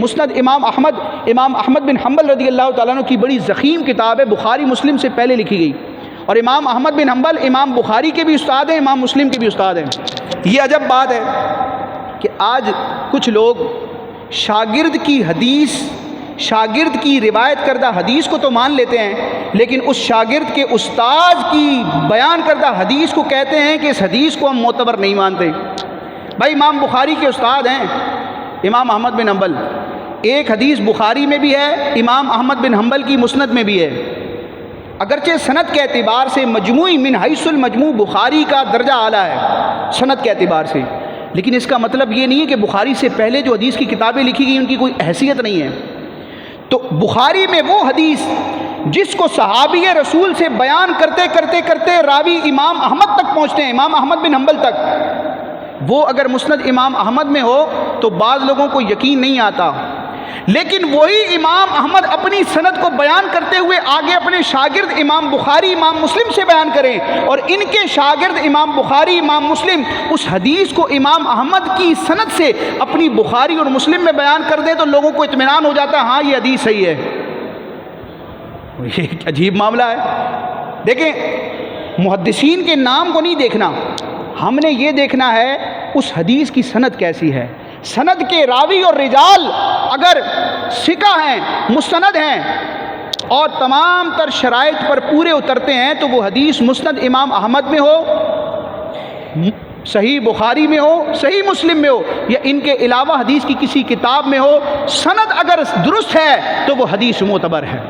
مسند امام احمد بن حنبل رضی اللہ تعالیٰ عنہ کی بڑی ضخیم کتاب ہے، بخاری مسلم سے پہلے لکھی گئی، اور امام احمد بن حنبل امام بخاری کے بھی استاد ہیں، امام مسلم کے بھی استاد ہیں۔ یہ عجب بات ہے کہ آج کچھ لوگ شاگرد کی حدیث، شاگرد کی روایت کردہ حدیث کو تو مان لیتے ہیں، لیکن اس شاگرد کے استاد کی بیان کردہ حدیث کو کہتے ہیں کہ اس حدیث کو ہم معتبر نہیں مانتے۔ بھائی امام بخاری کے استاد ہیں امام احمد بن حنبل، ایک حدیث بخاری میں بھی ہے، امام احمد بن حنبل کی مسند میں بھی ہے، اگرچہ سند کے اعتبار سے مجموعی من حیث المجموع بخاری کا درجہ اعلیٰ ہے سند کے اعتبار سے، لیکن اس کا مطلب یہ نہیں ہے کہ بخاری سے پہلے جو حدیث کی کتابیں لکھی گئی ان کی کوئی حیثیت نہیں ہے۔ تو بخاری میں وہ حدیث جس کو صحابی رسول سے بیان کرتے کرتے کرتے راوی امام احمد تک پہنچتے ہیں، امام احمد بن حنبل تک، وہ اگر مسند امام احمد میں ہو تو بعض لوگوں کو یقین نہیں آتا، لیکن وہی امام احمد اپنی سند کو بیان کرتے ہوئے آگے اپنے شاگرد امام بخاری امام مسلم سے بیان کریں، اور ان کے شاگرد امام بخاری امام مسلم اس حدیث کو امام احمد کی سند سے اپنی بخاری اور مسلم میں بیان کر دیں، تو لوگوں کو اطمینان ہو جاتا ہے ہاں یہ حدیث صحیح ہے۔ یہ ایک عجیب معاملہ ہے۔ دیکھیں، محدثین کے نام کو نہیں دیکھنا، ہم نے یہ دیکھنا ہے اس حدیث کی سند کیسی ہے۔ سند کے راوی اور رجال اگر ثقہ ہیں، مستند ہیں اور تمام تر شرائط پر پورے اترتے ہیں تو وہ حدیث مسند امام احمد میں ہو، صحیح بخاری میں ہو، صحیح مسلم میں ہو، یا ان کے علاوہ حدیث کی کسی کتاب میں ہو، سند اگر درست ہے تو وہ حدیث معتبر ہے۔